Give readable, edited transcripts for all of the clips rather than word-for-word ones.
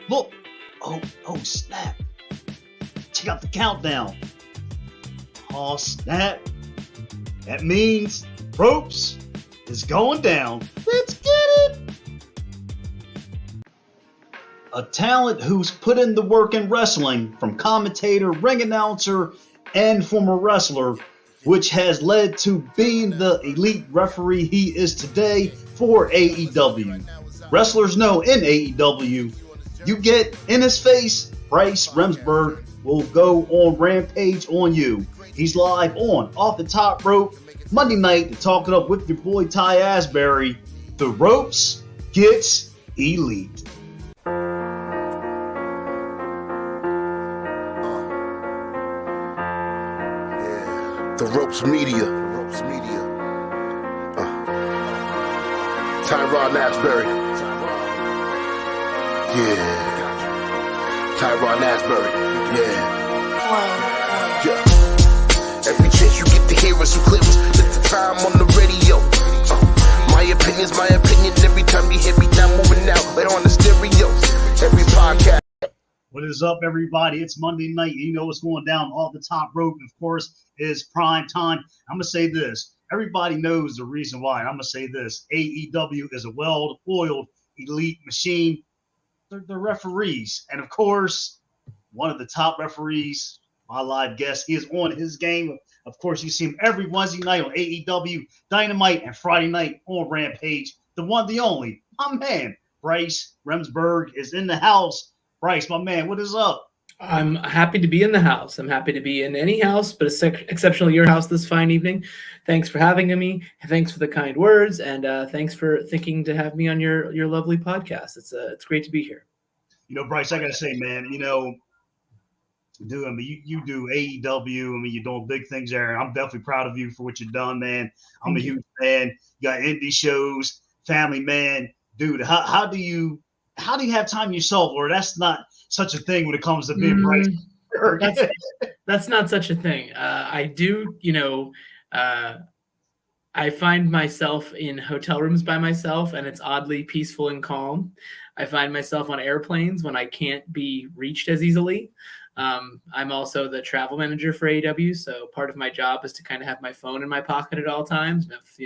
Look. Oh, snap. Check out the countdown. Oh, snap. That means ropes is going down. Let's get it. A talent who's put in the work in wrestling, from commentator, ring announcer, and former wrestler, which has led to being the elite referee he is today for AEW. Wrestlers know in AEW, you get in his face, Bryce Remsburg will go on Rampage on you. He's live on Off the Top Rope Monday night to talk it up with your boy Ty Asbury. The ropes gets elite. The Ropes Media. Tyrone Asbury. Yeah. Tyrone Asbury. Yeah. Every chance you get to hear us, you clear us. It's the time on the radio. My opinion's my opinion. Every time you hear me now moving out, right on the stereo. Every podcast. What is up, everybody? It's Monday night. You know what's going down off the top rope. Of course, is prime time. I'm going to say this. Everybody knows the reason why. I'm going to say this. AEW is a well-oiled elite machine. They're referees. And, of course, one of the top referees, my live guest, he is on his game. Of course, you see him every Wednesday night on AEW Dynamite and Friday night on Rampage. The one, the only, my man, Bryce Remsburg is in the house. Bryce, my man, what is up? I'm happy to be in the house. I'm happy to be in any house, but exceptionally your house this fine evening. Thanks for having me. Thanks for the kind words, and thanks for thinking to have me on your lovely podcast. It's great to be here. You know, Bryce, I gotta say, man, you know, dude, I mean, you do AEW. I mean, you're doing big things there. I'm definitely proud of you for what you've done, man. I'm a huge fan. You got indie shows, family man, dude. How do you have time yourself, or that's not such a thing when it comes to being Bryce? That's not such a thing. I do, I find myself in hotel rooms by myself, and it's oddly peaceful and calm. I find myself on airplanes when I can't be reached as easily. I'm also the travel manager for AEW, so part of my job is to kind of have my phone in my pocket at all times. And if,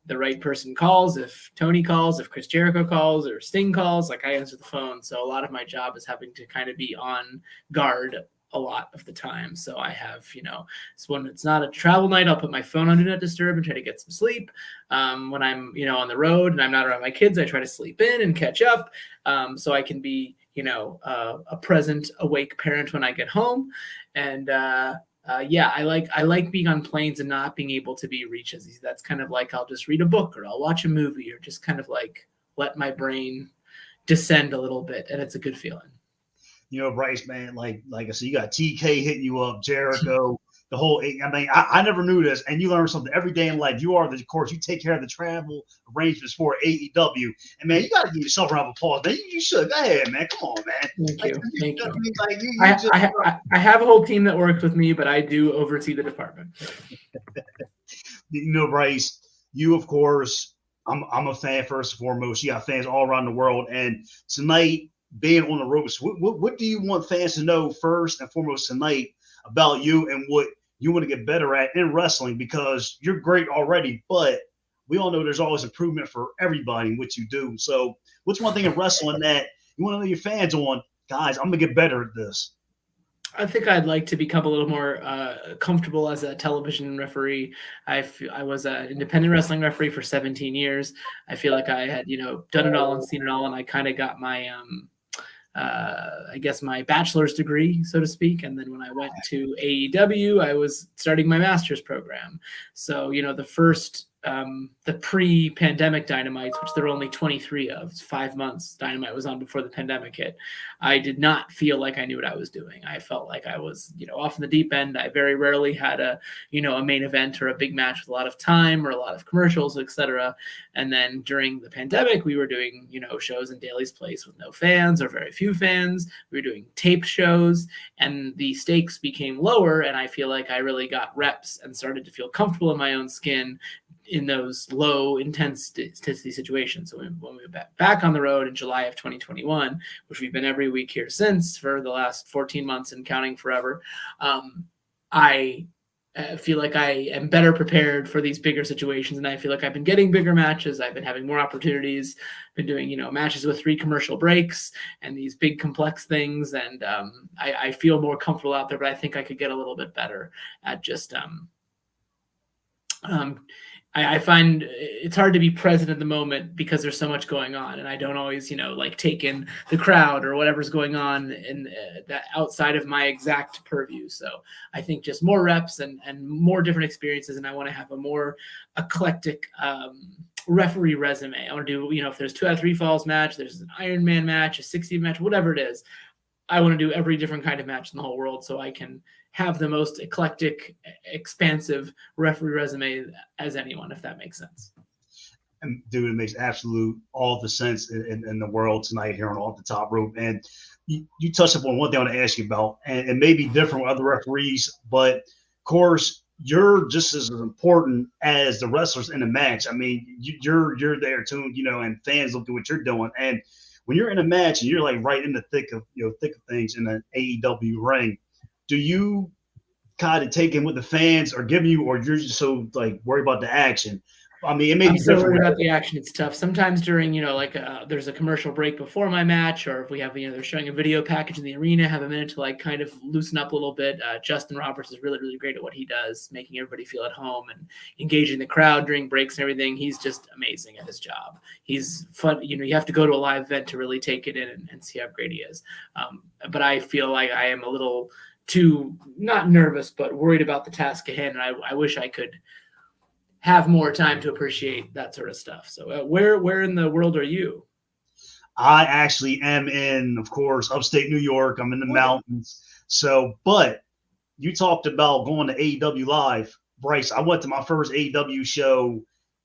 the right person calls, if Tony calls, if Chris Jericho calls, or Sting calls, like I answer the phone. So a lot of my job is having to kind of be on guard a lot of the time. So I have, so when it's not a travel night, I'll put my phone on Do Not Disturb and try to get some sleep. When I'm, on the road and I'm not around my kids, I try to sleep in and catch up, so I can be, a present, awake parent when I get home. And, I like being on planes and not being able to be reached as easy. That's kind of like I'll just read a book or I'll watch a movie or just kind of like let my brain descend a little bit, and it's a good feeling. Bryce, man, like I said, you got TK hitting you up, Jericho, the whole. I mean, I never knew this, and you learn something every day in life. You take care of the travel arrangements for AEW, and man, you got to give yourself a round of applause. Man, you should. Go ahead, man. Come on, man. Thank you. I have a whole team that works with me, but I do oversee the department. Bryce, you of course. I'm a fan first and foremost. You got fans all around the world, and tonight, being on the ropes, what do you want fans to know first and foremost tonight about you and what you want to get better at in wrestling? Because you're great already, but we all know there's always improvement for everybody in what you do. So what's one thing in wrestling that you want to know your fans on? Guys, I'm going to get better at this. I think I'd like to become a little more comfortable as a television referee. I was an independent wrestling referee for 17 years. I feel like I had, done it all and seen it all, and I kind of got my my bachelor's degree, so to speak. And then when I went to AEW, I was starting my master's program. So, the first, the pre-pandemic Dynamites, which there were only 23 of, 5 months Dynamite was on before the pandemic hit. I did not feel like I knew what I was doing. I felt like I was, off in the deep end. I very rarely had a main event or a big match with a lot of time or a lot of commercials, etc. And then during the pandemic, we were doing, shows in Daly's Place with no fans or very few fans. We were doing taped shows, and the stakes became lower. And I feel like I really got reps and started to feel comfortable in my own skin in those low intensity situations. So when we were back on the road in July of 2021, which we've been every week here since for the last 14 months and counting forever, I feel like I am better prepared for these bigger situations, and I feel like I've been getting bigger matches. I've been having more opportunities, been doing, matches with 3 commercial breaks and these big complex things. And I feel more comfortable out there, but I think I could get a little bit better at just, I find it's hard to be present in the moment because there's so much going on, and I don't always, like take in the crowd or whatever's going on in that outside of my exact purview. So I think just more reps and more different experiences, and I want to have a more eclectic referee resume. I want to do, if there's 2 out of 3 falls match, there's an Iron Man match, a 60 match, whatever it is. I want to do every different kind of match in the whole world so I can have the most eclectic, expansive referee resume as anyone, if that makes sense. And dude, it makes absolute all the sense in the world tonight here on Off the Top Rope. And you touched upon one thing I want to ask you about, and it may be different with other referees, but of course, you're just as important as the wrestlers in the match. I mean, you're there too, and fans look at what you're doing. And when you're in a match and you're like right in the thick of things in an AEW ring, do you kind of take in with the fans or you're just so like worried about the action? I mean, it may be so worried about the action. It's tough. Sometimes during, there's a commercial break before my match, or if we have, they're showing a video package in the arena, have a minute to like kind of loosen up a little bit. Justin Roberts is really, really great at what he does, making everybody feel at home and engaging the crowd during breaks and everything. He's just amazing at his job. He's fun. You have to go to a live event to really take it in and see how great he is. But I feel like I am a little too, not nervous, but worried about the task at hand. And I wish I could have more time to appreciate that sort of stuff. So where in the world are you? I actually am in, of course, upstate New York. I'm in the mountains. So, but you talked about going to AEW Live. Bryce, I went to my first AEW show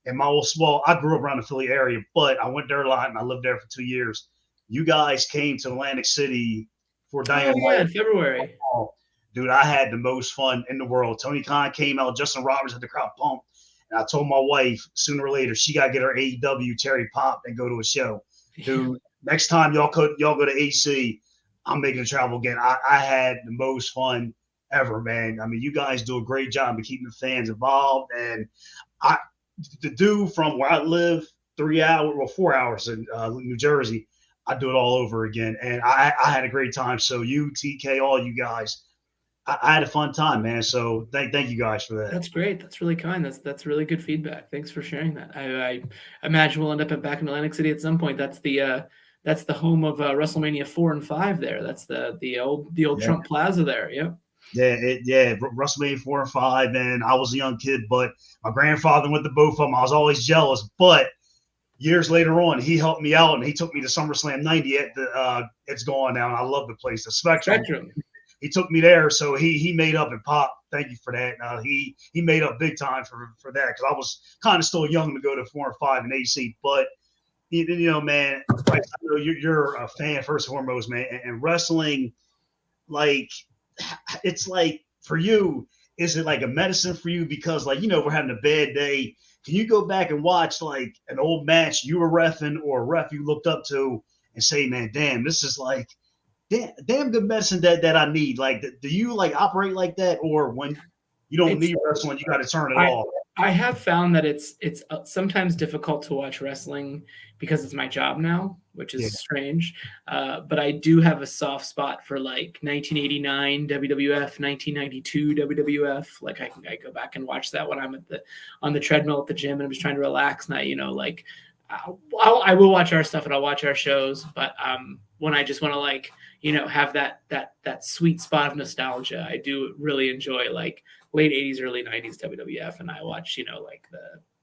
in my old, I grew up around the Philly area, but I went there a lot and I lived there for 2 years. You guys came to Atlantic City for Dynamite. In February. Dude, I had the most fun in the world. Tony Khan came out, Justin Roberts had the crowd pumped. And I told my wife sooner or later she got to get her AEW cherry pop and go to a show. Dude, next time y'all go to AC, I'm making a travel again. I had the most fun ever, man. I mean, you guys do a great job of keeping the fans involved. And the dude from where I live, 4 hours in New Jersey, I do it all over again. And I had a great time. So you, TK, all you guys, I had a fun time, man. So thank you guys for that. That's great. That's really kind. That's really good feedback. Thanks for sharing that. I imagine we'll end up back in Atlantic City at some point. That's the home of WrestleMania 4 and 5 there. That's the old Trump Plaza there. Yep. Yeah. WrestleMania 4 and 5, and I was a young kid, but my grandfather went to both of them. I was always jealous, but years later on, he helped me out and he took me to SummerSlam 90 at the it's gone now, and I love the place, the Spectrum. He took me there, so he made up and popped. Thank you for that. He made up big time for that because I was kind of still young to go to 4 and 5 in AC. But man, I know you're a fan first and foremost, man. And wrestling, like, it's like for you, is it like a medicine for you? Because we're having a bad day. Can you go back and watch like an old match you were reffing or a ref you looked up to and say, man, damn, this is like damn good medicine that I need? Like, do you like operate like that, or when you don't need wrestling, you got to turn it off? I have found that it's sometimes difficult to watch wrestling because it's my job now, which is strange. But I do have a soft spot for like 1989 WWF, 1992 WWF. Like I go back and watch that when I'm on the treadmill at the gym and I'm just trying to relax. And I will watch our stuff and I'll watch our shows, but when I just want to have that sweet spot of nostalgia, I do really enjoy like late 80s, early 90s WWF, and I watch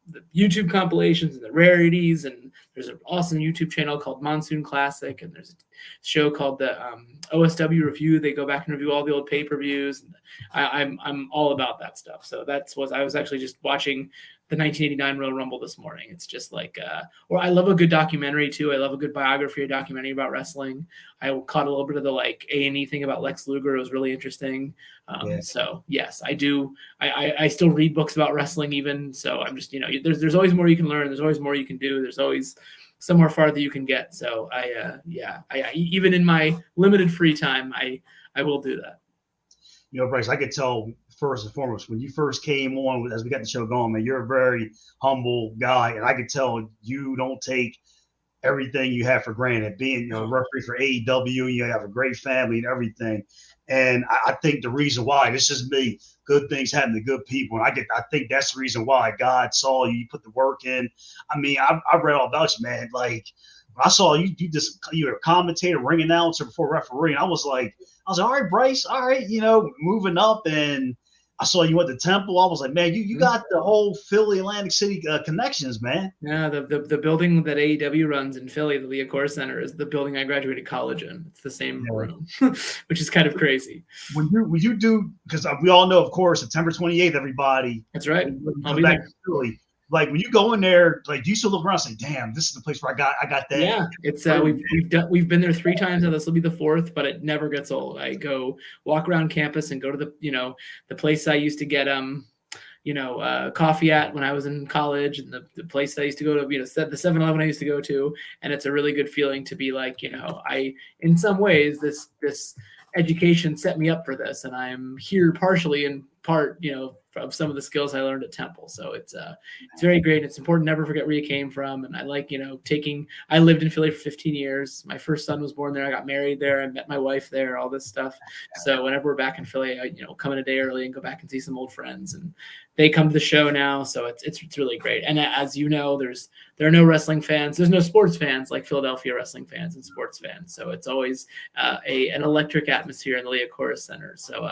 the YouTube compilations and the rarities, and there's an awesome YouTube channel called Monsoon Classic, and there's a show called the OSW Review. They go back and review all the old pay-per-views. I'm all about that stuff. So I was actually just watching the 1989 Royal Rumble this morning. It's just like, or I love a good documentary too. I love a good biography or documentary about wrestling. I caught a little bit of the like A&E thing about Lex Luger. It was really interesting. So yes, I do. I still read books about wrestling even. So I'm just, there's always more you can learn. There's always more you can do. There's always somewhere farther you can get. So I even in my limited free time, I will do that. Bryce, I could tell first and foremost, when you first came on, as we got the show going, man, you're a very humble guy. And I could tell you don't take everything you have for granted. Being a referee for AEW, you have a great family and everything. And I think the reason why, this is me, good things happen to good people. And I think that's the reason why God saw you, you put the work in. I mean, I read all about you, man. Like, I saw you were a commentator, ring announcer before referee. And I was like, all right, Bryce, all right, moving up. And I saw you at the Temple. I was like, man, you got the whole Philly, Atlantic City connections, man. Yeah, the building that AEW runs in Philly, the Liacouras Center, is the building I graduated college in. It's the same room, which is kind of crazy. When you do, because we all know, of course, September 28th, everybody. That's right. I'll be back to Philly. Like when you go in there, like you still look around and say, "Damn, this is the place where I got that." Yeah, it's we've been there 3 times now. This will be the 4th, but it never gets old. I go walk around campus and go to the place I used to get coffee at when I was in college, and the place I used to go to, the 7-Eleven I used to go to, and it's a really good feeling to be like, I in some ways this education set me up for this, and I'm here partially in part, of some of the skills I learned at Temple. So it's very great. It's important to never forget where you came from. And I like, I lived in Philly for 15 years. My first son was born there. I got married there. I met my wife there, all this stuff. So whenever we're back in Philly, I, come in a day early and go back and see some old friends, and they come to the show now. So it's really great. And as you know, there are no wrestling fans. There's no sports fans like Philadelphia wrestling fans and sports fans. So it's always an electric atmosphere in the Liacouras Center. So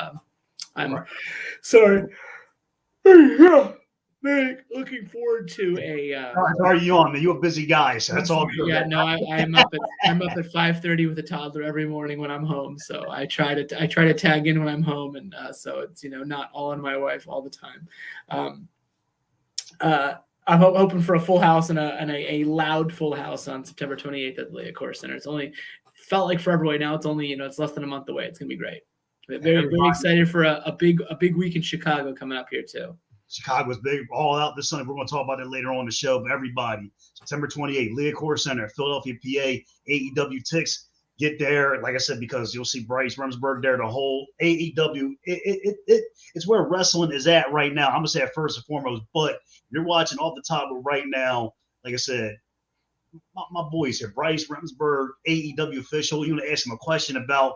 I'm sorry. Looking forward to a. How are you on? Man? You're a busy guy, so that's all good. Yeah, no, I'm up at 5:30 with a toddler every morning when I'm home. So I try to tag in when I'm home, and so it's not all on my wife all the time. I'm hoping for a full house and a loud full house on September 28th at the Liacouras Center. It's only felt like forever away. Now it's only it's less than a month away. It's gonna be great. Very, very excited for a big week in Chicago coming up here too. Chicago's big, all out this Sunday. We're going to talk about it later on in the show. But everybody, September 28th, Liacouras Center, Philadelphia, PA, AEW ticks. Get there, like I said, because you'll see Bryce Remsburg there. The whole AEW, it's where wrestling is at right now. I'm going to say it first and foremost. But you're watching off the top of right now, like I said, my boys here, Bryce Remsburg, AEW official. You want to ask him a question about,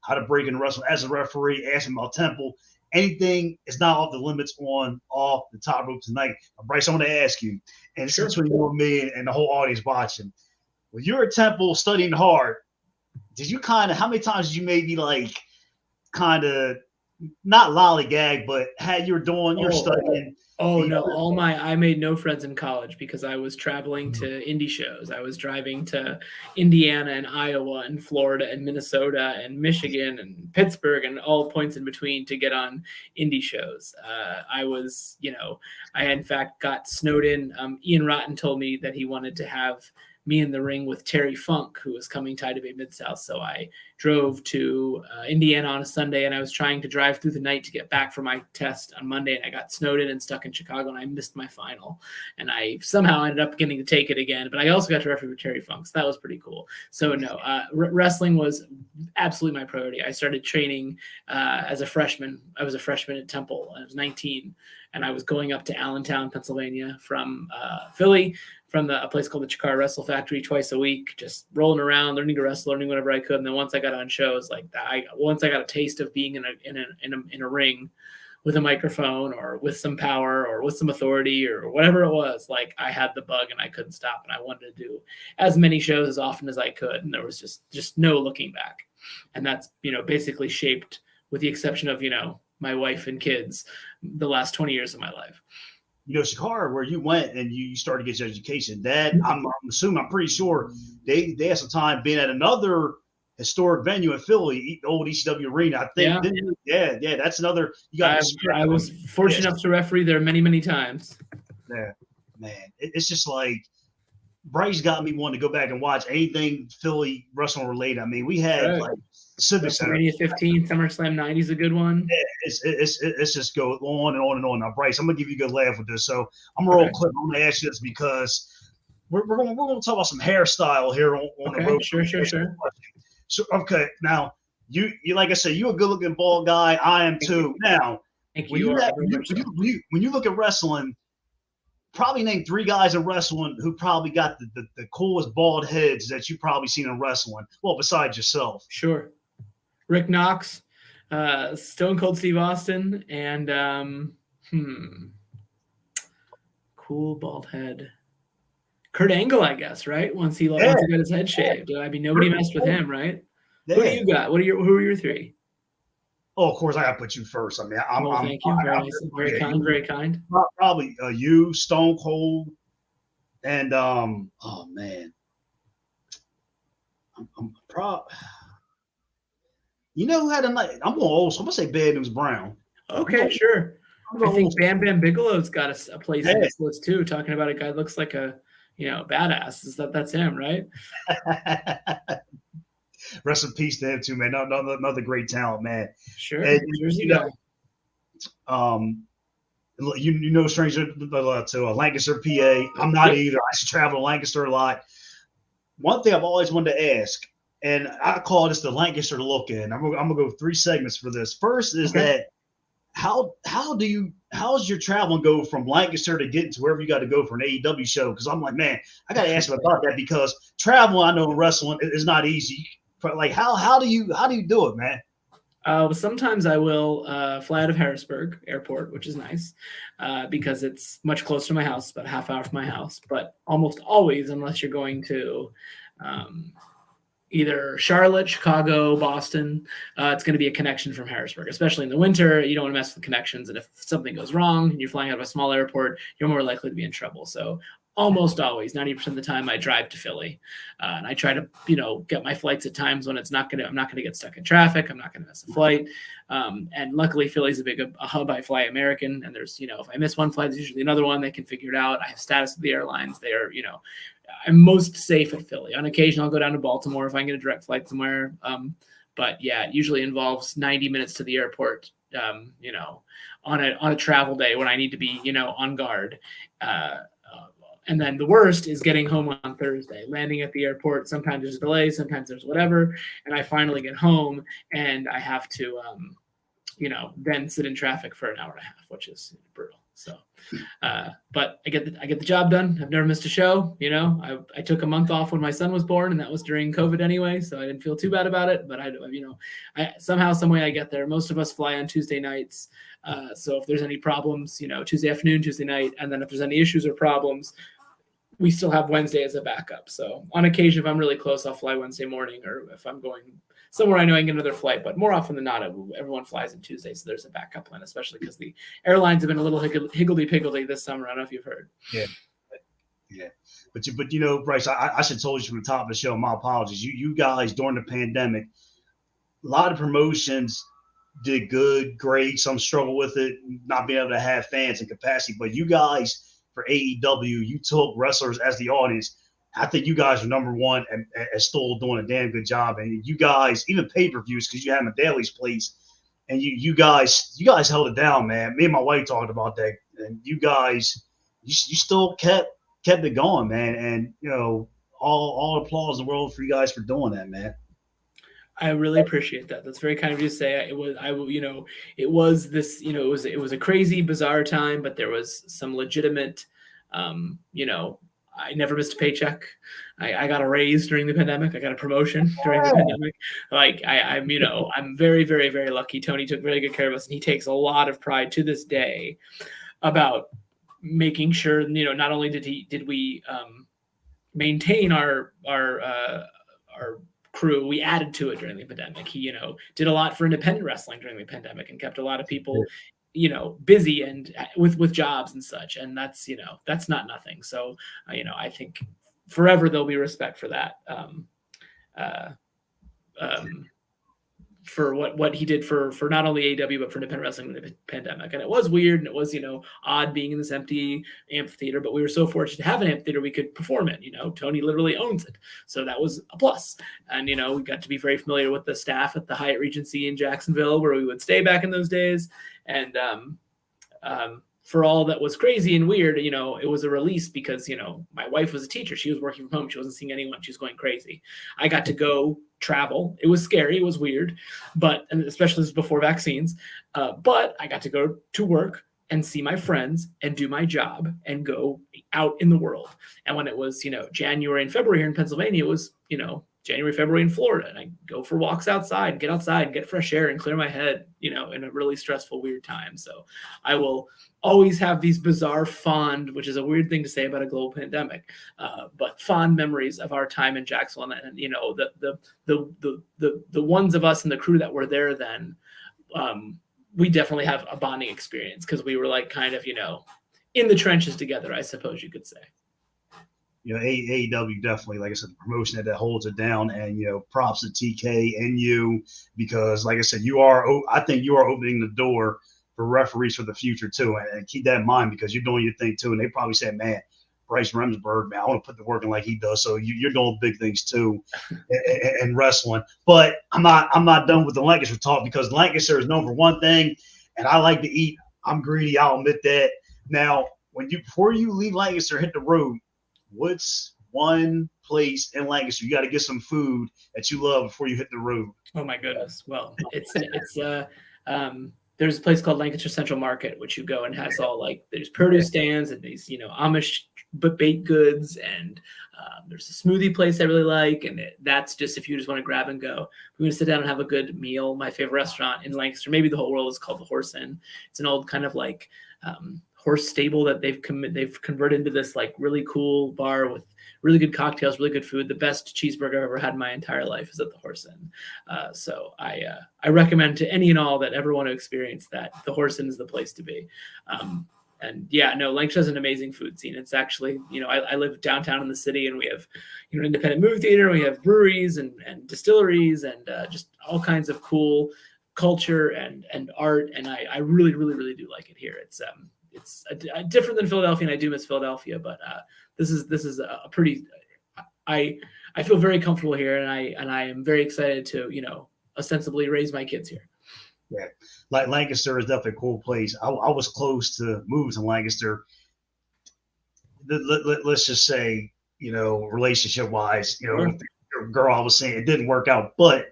how to break in wrestling as a referee, ask him about Temple. Anything is not off the limits off the top rope tonight. Bryce, I want to ask you, and it's between you and me and the whole audience watching. When you're at Temple studying hard, did you how many times did you maybe not lollygag, but had you're doing your studying? Oh no, I made no friends in college because I was traveling to indie shows. I was driving to Indiana and Iowa and Florida and Minnesota and Michigan and Pittsburgh and all points in between to get on indie shows. I was, I in fact got snowed in. Ian Rotten told me that he wanted to have me in the ring with Terry Funk, who was coming to Bay Mid-South. So I drove to Indiana on a Sunday, and I was trying to drive through the night to get back for my test on Monday, and I got snowed in and stuck in Chicago, and I missed my final. And I somehow ended up getting to take it again, but I also got to referee with Terry Funk, so that was pretty cool. So no, wrestling was absolutely my priority. I started training as a freshman. I was a freshman at Temple. I was 19, and I was going up to Allentown, Pennsylvania from Philly, from a place called the Chikara Wrestle Factory twice a week, just rolling around, learning to wrestle, learning whatever I could. And then once I got on shows like that, once I got a taste of being in a ring with a microphone or with some power or with some authority or whatever it was, like I had the bug and I couldn't stop. And I wanted to do as many shows as often as I could. And there was just no looking back. And that's, basically shaped, with the exception of, my wife and kids, the last 20 years of my life. Chikara, where you went and you started to get your education, that I'm pretty sure they had some time being at another historic venue in Philly, old ECW Arena. I think, yeah, that's another. I was fortunate enough to referee there many, many times. Yeah, man. It's just like Bryce got me wanting to go back and watch anything Philly wrestling related. I mean, we had Right. like Civic Center. WrestleMania 15, SummerSlam 90 is a good one. It's just go on and on and on. Now, Bryce, I'm gonna give you a good laugh with this. So I'm gonna roll clip. I'm gonna ask you this because we're gonna talk about some hairstyle here on the road. Sure. So okay, now you like I said, you a good looking bald guy. I am too. Now, when you look at wrestling, probably name 3 guys in wrestling who probably got the coolest bald heads that you probably seen in wrestling. Well, besides yourself. Sure. Rick Knox, Stone Cold Steve Austin, and cool bald head. Kurt Angle, I guess, right? Once he got his head shaved. I mean, nobody messed with him, right? Yeah. Who do you got? Who are your 3? Oh, of course, I gotta put you first. I mean, thank you. Very nice. Very kind. Probably you, Stone Cold, and oh man, I'm proud. You know who had a night? I'm going old, so I'm gonna say Bad News Brown. Okay, sure. I think Bam Bam Bigelow's got a place in this list too. Talking about a guy that looks like a badass. That's him, right? Rest in peace to him too, man. Another great talent, man. Sure. And, you know, stranger to Lancaster, PA. I'm not either. I should travel to Lancaster a lot. One thing I've always wanted to ask, and I call this the Lancaster look-in. I'm gonna go 3 segments for this. First is that how's your traveling go from Lancaster to getting to wherever you got to go for an AEW show? Because I'm like, man, I got to ask you about that because traveling, I know in wrestling is not easy. Like how do you do it, man? Sometimes I will fly out of Harrisburg Airport, which is nice because it's much closer to my house, about a half hour from my house. But almost always, unless you're going to either Charlotte, Chicago, Boston, it's going to be a connection from Harrisburg. Especially in the winter, you don't want to mess with connections. And if something goes wrong and you're flying out of a small airport, you're more likely to be in trouble. So almost always, 90% of the time, I drive to Philly, and I try to, get my flights at times when I'm not going to get stuck in traffic. I'm not going to miss a flight. And luckily, Philly's a hub. I fly American, and there's, if I miss one flight, there's usually another one. They can figure it out. I have status with the airlines. They are, I'm most safe at Philly. On occasion, I'll go down to Baltimore if I can get a direct flight somewhere. But yeah, it usually involves 90 minutes to the airport, on a travel day when I need to be, on guard. And then the worst is getting home on Thursday, landing at the airport. Sometimes there's a delay, sometimes there's whatever. And I finally get home and I have to, then sit in traffic for an hour and a half, which is brutal. So, but I get the job done. I've never missed a show. I took a month off when my son was born, and that was during COVID anyway. So I didn't feel too bad about it, but I somehow, some way I get there. Most of us fly on Tuesday nights. So if there's any problems, Tuesday afternoon, Tuesday night, and then if there's any issues or problems, we still have Wednesday as a backup. So on occasion, if I'm really close, I'll fly Wednesday morning, or if I'm going somewhere I know I can get another flight. But more often than not, everyone flies on Tuesday, so there's a backup plan, especially because the airlines have been a little higgledy-piggledy this summer. I don't know if you've heard. Yeah. But Bryce, I should have told you from the top of the show. My apologies. You guys during the pandemic, a lot of promotions did good, great. Some struggle with it, not being able to have fans and capacity. But you guys, for AEW, you took wrestlers as the audience. I think you guys are number one and still doing a damn good job. And you guys, even pay-per-views, because you had them at Daly's place, and you guys held it down, man. Me and my wife talked about that, and you guys, you still kept it going, man. And all applause in the world for you guys for doing that, man. I really appreciate that. That's very kind of you to say. It was a crazy, bizarre time, but there was some legitimate, I never missed a paycheck. I got a raise during the pandemic. I got a promotion during the pandemic. I'm very, very, very lucky. Tony took very good care of us, and he takes a lot of pride to this day about making sure, not only did we maintain our crew, we added to it during the pandemic. He, did a lot for independent wrestling during the pandemic and kept a lot of people, busy and with jobs and such. And that's, that's not nothing. So, I think forever there'll be respect for that, for what he did for not only AEW but for independent wrestling in the pandemic. And it was weird and it was, odd being in this empty amphitheater, but we were so fortunate to have an amphitheater we could perform in. Tony literally owns it, so that was a plus. And we got to be very familiar with the staff at the Hyatt Regency in Jacksonville where we would stay back in those days. And for all that was crazy and weird, it was a release because, my wife was a teacher. She was working from home. She wasn't seeing anyone. She was going crazy. I got to go travel. It was scary. It was weird, and especially before vaccines. But I got to go to work and see my friends and do my job and go out in the world. And when it was, January and February here in Pennsylvania, it was, January, February in Florida, and I go for walks outside, get outside and get fresh air and clear my head, in a really stressful, weird time. So I will always have these bizarre fond, which is a weird thing to say about a global pandemic, but fond memories of our time in Jacksonville. And the ones of us in the crew that were there then, we definitely have a bonding experience because we were like kind of, in the trenches together, I suppose you could say. AEW definitely, like I said, the promotion that holds it down, and props to TK and you, because like I said, I think you are opening the door for referees for the future too, and keep that in mind because you're doing your thing too, and they probably say, man, Bryce Remsburg, man, I want to put the work in like he does. So you're doing big things too in wrestling. But I'm not done with the Lancaster talk because Lancaster is known for one thing, and I like to eat. I'm greedy. I'll admit that. Now, before you leave Lancaster, hit the road. What's one place in Lancaster you got to get some food that you love before you hit the road? Oh my goodness! Well, there's a place called Lancaster Central Market, which you go and has all there's produce stands and these Amish baked goods, and there's a smoothie place I really like, and that's just if you just want to grab and go. We're gonna sit down and have a good meal. My favorite restaurant in Lancaster, maybe the whole world, is called the Horse Inn. It's an old kind of horse stable that they've converted into this really cool bar with really good cocktails, really good food. The best cheeseburger I've ever had in my entire life is at the Horse Inn. So I recommend to any and all that ever want to experience that, the Horse Inn is the place to be. And yeah, no, Lancaster has an amazing food scene. It's actually, I live downtown in the city, and we have, an independent movie theater, we have breweries and distilleries and just all kinds of cool culture and art. And I really, really, really do like it here. It's different than Philadelphia, and I do miss Philadelphia, but this is a pretty. I feel very comfortable here, and I am very excited to ostensibly raise my kids here. Yeah, like Lancaster is definitely a cool place. I was close to moving to Lancaster. Let's just say, relationship wise, Sure. the girl I was saying, it didn't work out, but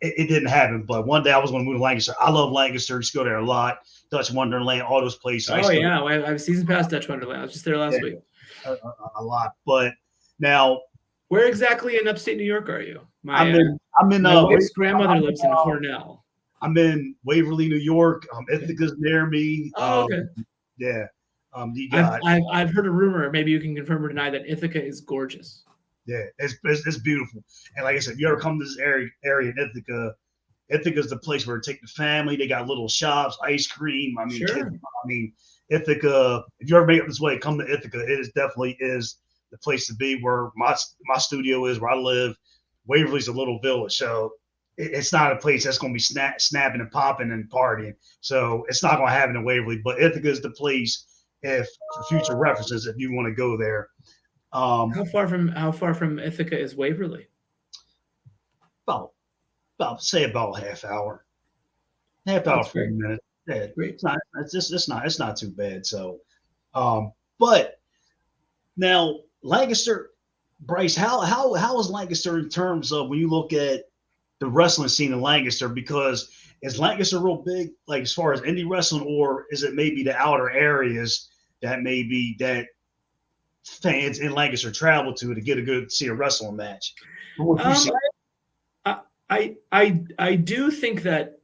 it didn't happen. But one day I was going to move to Lancaster. I love Lancaster. Just go there a lot. Dutch Wonderland, all those places. Oh yeah, I have season pass Dutch Wonderland. I was just there last week. A lot, but now, where exactly in upstate New York are you? I'm in. My wife's grandmother lives in Cornell. I'm in Waverly, New York. Ithaca's near me. Oh, okay. Yeah. I've heard a rumor. Maybe you can confirm or deny that Ithaca is gorgeous. Yeah, it's beautiful. And like I said, if you ever come to this area in Ithaca, Ithaca's the place where take the family. They got little shops, ice cream. I mean, sure. Ithaca. If you ever make it this way, come to Ithaca. It definitely is the place to be. Where my studio is, where I live. Waverly's a little village, so it's not a place that's going to be snapping and popping and partying. So it's not going to happen in Waverly. But Ithaca is the place, if for future references, if you want to go there. How far from Ithaca is Waverly? About a half hour. Half hour, 40 minutes. Yeah, great. It's not too bad. So, but now Lancaster, Bryce, how is Lancaster in terms of when you look at the wrestling scene in Lancaster? Because is Lancaster real big, like as far as indie wrestling, or is it maybe the outer areas that fans in Lancaster travel to get see a wrestling match? I do think that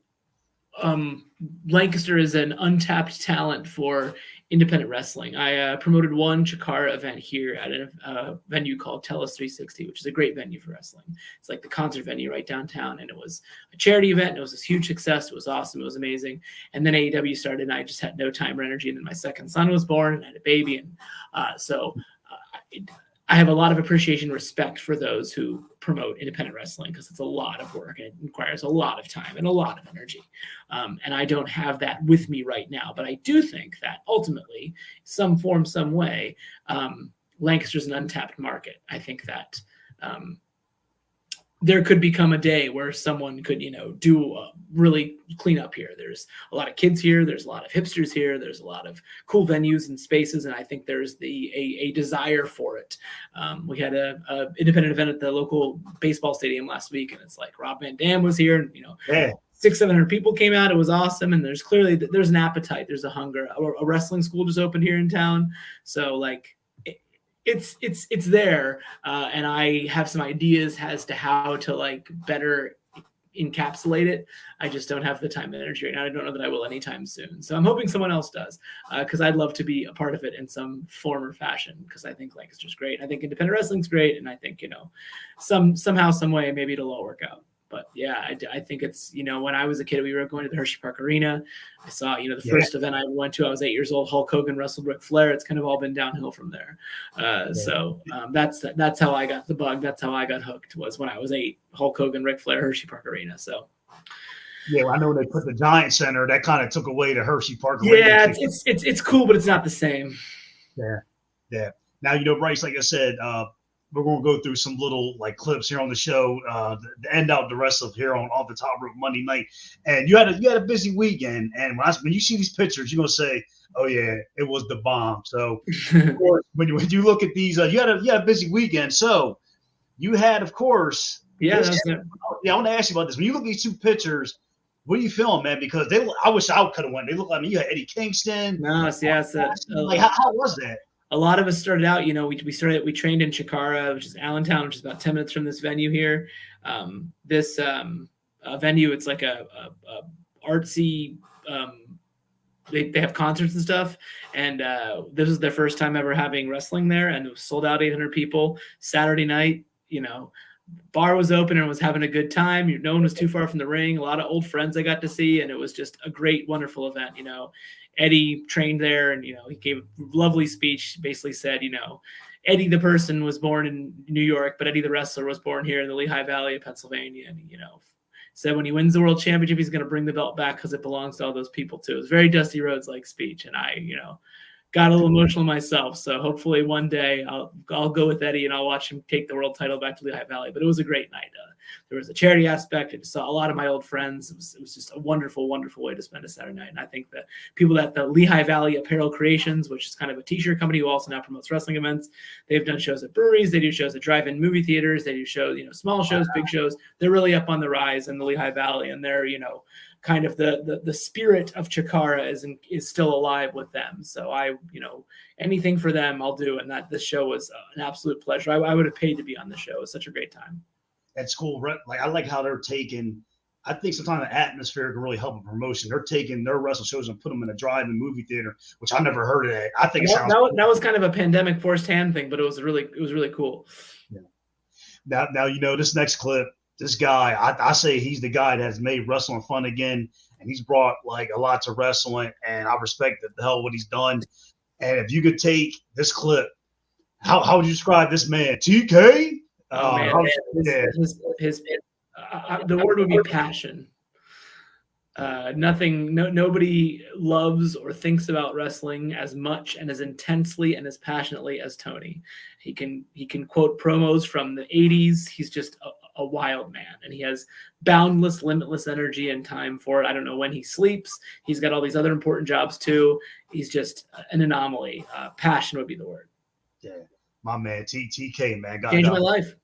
Lancaster is an untapped talent for independent wrestling. I promoted one Chikara event here at a venue called Telus 360, which is a great venue for wrestling. It's like the concert venue right downtown, and it was a charity event. And it was this huge success. It was awesome. It was amazing. And then AEW started, and I just had no time or energy. And then my second son was born, and I had a baby, and so I have a lot of appreciation and respect for those who promote independent wrestling because it's a lot of work and it requires a lot of time and a lot of energy. And I don't have that with me right now. But I do think that ultimately, some form, some way, Lancaster's an untapped market. I think that there could become a day where someone could, do really clean up here. There's a lot of kids here. There's a lot of hipsters here. There's a lot of cool venues and spaces. And I think there's a desire for it. We had a independent event at the local baseball stadium last week. And it's like Rob Van Dam was here and, 600-700 people came out. It was awesome. And there's an appetite. There's a hunger. A wrestling school just opened here in town. So like, it's there, and I have some ideas as to how to like better encapsulate it. I just don't have the time and energy right now. I don't know that I will anytime soon. So I'm hoping someone else does, because I'd love to be a part of it in some form or fashion. Because I think Lancaster's great. I think independent wrestling's great, and I think somehow, some way, maybe it'll all work out. But yeah, I think it's, when I was a kid, we were going to the Hershey Park Arena. I saw, the first event I went to, I was 8 years old. Hulk Hogan wrestled Ric Flair. It's kind of all been downhill from there. So that's how I got the bug. That's how I got hooked, was when I was 8. Hulk Hogan, Ric Flair, Hershey Park Arena. So. Yeah, well, I know they put the Giant Center. That kind of took away the Hershey Park Arena. Yeah, it's cool, but it's not the same. Yeah. Now, Bryce, like I said, we're going to go through some little clips here on the show to end out the rest of here on Off the Top Rope Monday night. And you had a busy weekend. And when you see these pictures, you're going to say, oh, yeah, it was the bomb. So, of course, when you look at these, you had a busy weekend. So you had, of course. Yeah, I want to ask you about this. When you look at these two pictures, what are you feeling, man? Because I wish I could have went. They look like, you had Eddie Kingston. No, yeah. How was that? A lot of us started out, we trained in Chikara, which is Allentown, which is about 10 minutes from this venue here. This venue, it's like a artsy, they have concerts and stuff. And this was their first time ever having wrestling there, and it was sold out 800 people. Saturday night, bar was open and was having a good time. No one was too far from the ring. A lot of old friends I got to see, and it was just a great, wonderful event. Eddie trained there, and he gave a lovely speech. Basically said, Eddie the person was born in New York, but Eddie the wrestler was born here in the Lehigh Valley of Pennsylvania. And said when he wins the world championship, he's going to bring the belt back because it belongs to all those people too. It was very Dusty Rhodes-like speech, and I, got a little emotional myself. So hopefully one day I'll go with Eddie and I'll watch him take the world title back to Lehigh Valley. But it was a great night. There was a charity aspect. I just saw a lot of my old friends. It was just a wonderful, wonderful way to spend a Saturday night. And I think that people at the Lehigh Valley Apparel Creations, which is kind of a t-shirt company who also now promotes wrestling events, they've done shows at breweries. They do shows at drive-in movie theaters. They do shows, small shows, big shows. They're really up on the rise in the Lehigh Valley, and they're, kind of the spirit of Chikara is still alive with them. So I, anything for them, I'll do. And that this show was an absolute pleasure. I would have paid to be on the show. It was such a great time. That's cool. I like how they're taking. I think sometimes the atmosphere can really help a promotion. They're taking their wrestling shows and put them in a drive-in movie theater, which I've never heard of that. I think that was kind of a pandemic forced hand thing, but it was really cool. Yeah. Now this next clip. This guy, I say he's the guy that has made wrestling fun again, and he's brought a lot to wrestling, and I respect the hell what he's done. And if you could take this clip, how would you describe this man? TK? The word would be passion. Nobody loves or thinks about wrestling as much and as intensely and as passionately as Tony. He can quote promos from the 80s. He's just a wild man, and he has boundless, limitless energy and time for it. I don't know when he sleeps. He's got all these other important jobs too. He's just an anomaly. Passion would be the word. Yeah, my man, TK, man, changed my life.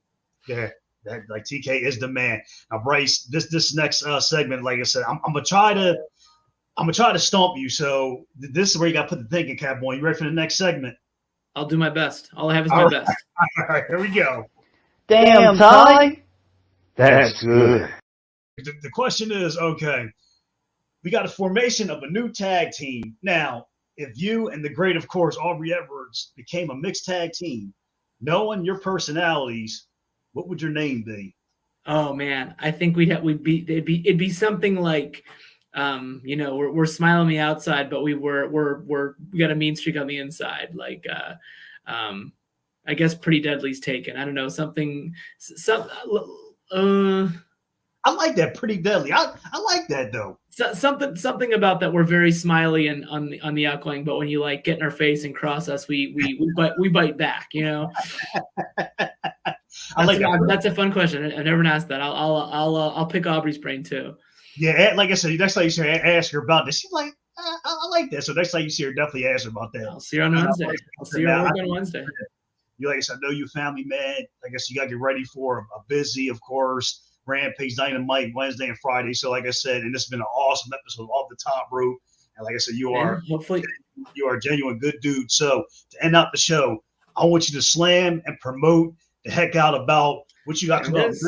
Yeah. That TK is the man. Now, Bryce, this next segment, like I said, I'm gonna try to stomp you. So this is where you got to put the thinking cap on. You ready for the next segment? I'll do my best. All I have is my best. All right, here we go. Damn, Ty. That's good. The question is, okay, we got a formation of a new tag team. Now, if you and the great, of course, Aubrey Edwards became a mixed tag team, knowing your personalities, what would your name be? Oh man, I think it'd be something like, we're smiling on the outside, but we got a mean streak on the inside. I guess Pretty Deadly's taken. I don't know, something. I like that, Pretty Deadly. I like that though. Something about that. We're very smiley and on the outgoing, but when you like get in our face and cross us, we bite back. You know. That's a fun question. I never been asked that. I'll pick Aubrey's brain too. Yeah, like I said, next time you see her, ask her about this. She's like, I like that. So next time you see her, definitely ask her about that. I'll see her on Wednesday. I'll see her on Wednesday. You like I said, I know you family man. I guess you got to get ready for a busy, of course, Rampage Dynamite Wednesday and Friday. So like I said, and this has been an awesome episode off the top rope. And like I said, you are a genuine good dude. So to end out the show, I want you to slam and promote the heck out about what you got coming up next.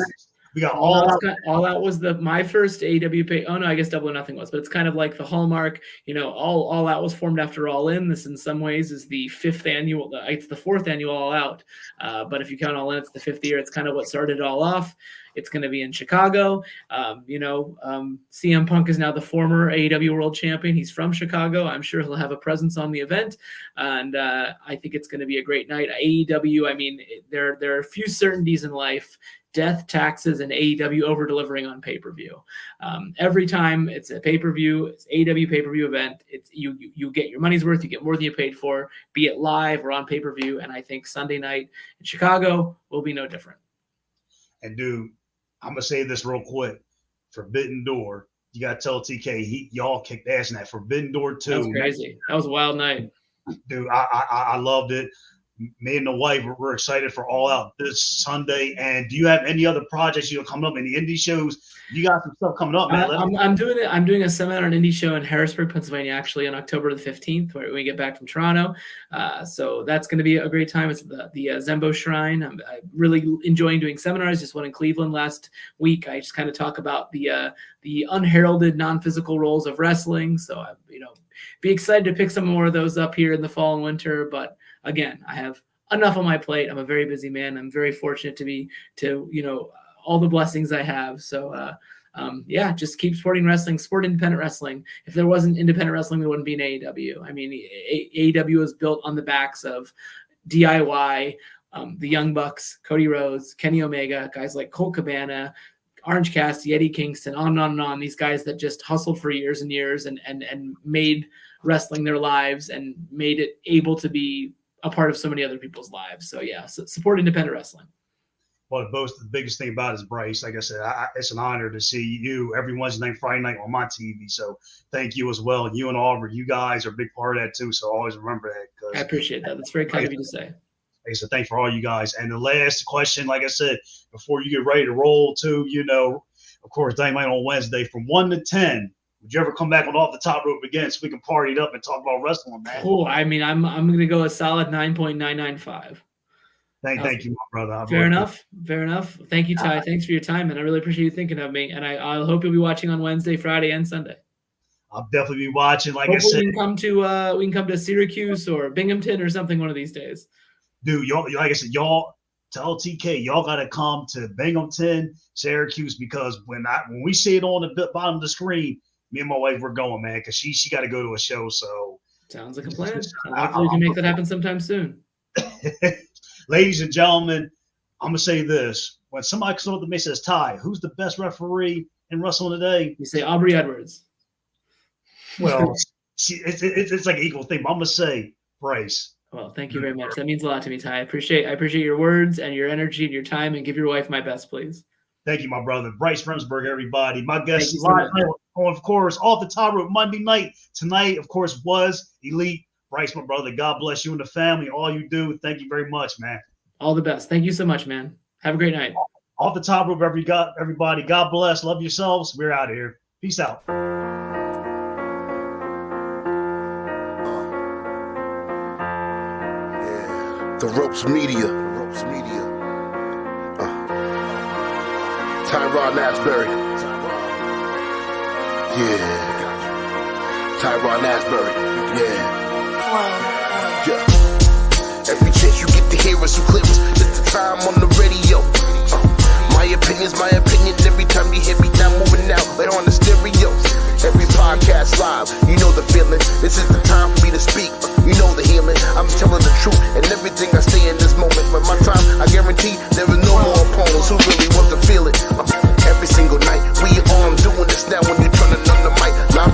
We got All Out was my first AEW pay. Oh no, I guess Double or Nothing was, but it's kind of like the hallmark. You know, All Out was formed after All In. This in some ways is the fifth annual. It's the fourth annual All Out, but if you count All In, it's the fifth year. It's kind of what started it all off. It's going to be in Chicago. CM Punk is now the former AEW World Champion. He's from Chicago. I'm sure he'll have a presence on the event, and I think it's going to be a great night. AEW. I mean, there are a few certainties in life. Death, taxes, and AEW over-delivering on pay-per-view. Every time it's a pay-per-view, it's AEW pay-per-view event, it's you get your money's worth, you get more than you paid for, be it live or on pay-per-view, and I think Sunday night in Chicago will be no different. And dude, I'm going to say this real quick. Forbidden Door, you got to tell TK, y'all kicked ass in that Forbidden Door too. That was crazy. That was a wild night. Dude, I loved it. Me and the wife, we're excited for All Out this Sunday. And do you have any other projects you're coming up? Any indie shows? You got some stuff coming up, man. I'm doing a seminar on indie show in Harrisburg, Pennsylvania, actually on October the 15th, when we get back from Toronto. So that's going to be a great time. It's the Zembo Shrine. I'm really enjoying doing seminars. Just one in Cleveland last week. I just kind of talk about the unheralded, non-physical roles of wrestling. So be excited to pick some more of those up here in the fall and winter. But again, I have enough on my plate. I'm a very busy man. I'm very fortunate to all the blessings I have. So, just keep supporting wrestling, support independent wrestling. If there wasn't independent wrestling, there wouldn't be an AEW. I mean, AEW is built on the backs of DIY, the Young Bucks, Cody Rhodes, Kenny Omega, guys like Colt Cabana, Orange Cassidy, Eddie Kingston, on and on and on. These guys that just hustled for years and years and made wrestling their lives and made it able to be a part of so many other people's lives. So support independent wrestling. Well, the biggest thing about it is Bryce. Like I said, it's an honor to see you every Wednesday night, Friday night on my TV. So thank you as well. You and Aubrey, you guys are a big part of that too. So always remember that. I appreciate that. That's very kind of you to say. Like I said, thanks for all you guys. And the last question, like I said, before you get ready to roll too, of course, Dynamite on Wednesday from 1 to 10. Would you ever come back on Off the Top Rope again so we can party it up and talk about wrestling, man? Cool. I mean, I'm going to go a solid 9.995. Thank you, my brother. Fair enough. Thank you, Ty. Thanks for your time, and I really appreciate you thinking of me. And I hope you'll be watching on Wednesday, Friday, and Sunday. I'll definitely be watching. Like Hopefully I said, we can come to Syracuse or Binghamton or something one of these days. Dude, y'all, like I said, y'all tell TK y'all gotta come to Binghamton, Syracuse, because when we see it on the bottom of the screen, me and my wife we're going, man, because she got to go to a show. So sounds like a plan. Hopefully we can make that happen sometime soon. Ladies and gentlemen, I'm gonna say this: when somebody comes up to me and says, "Ty, who's the best referee in wrestling today?" You say Aubrey Edwards. Well, it's like an equal thing. But I'm gonna say Bryce. Well, thank you very much. That means a lot to me, Ty. I appreciate your words and your energy and your time. And give your wife my best, please. Thank you, my brother. Bryce Remsburg, everybody. My guest is live on, of course, Off the Top Rope Monday night. Tonight, of course, was Elite. Bryce, my brother, God bless you and the family. All you do. Thank you very much, man. All the best. Thank you so much, man. Have a great night. Off the Top Rope, everybody. God bless. Love yourselves. We're out of here. Peace out. The Ropes Media. Tyrone Asbury. Yeah. Tyrone Asbury. Yeah. Every chance you get to hear us, you clear us. Just the time on the radio. My opinion. Every time you hear me now moving out, right on the stereos. Every podcast live, you know the feeling. This is the time for me to speak. You know the healing. I'm telling the truth, and everything I say in this moment. guarantee there is no more opponents who really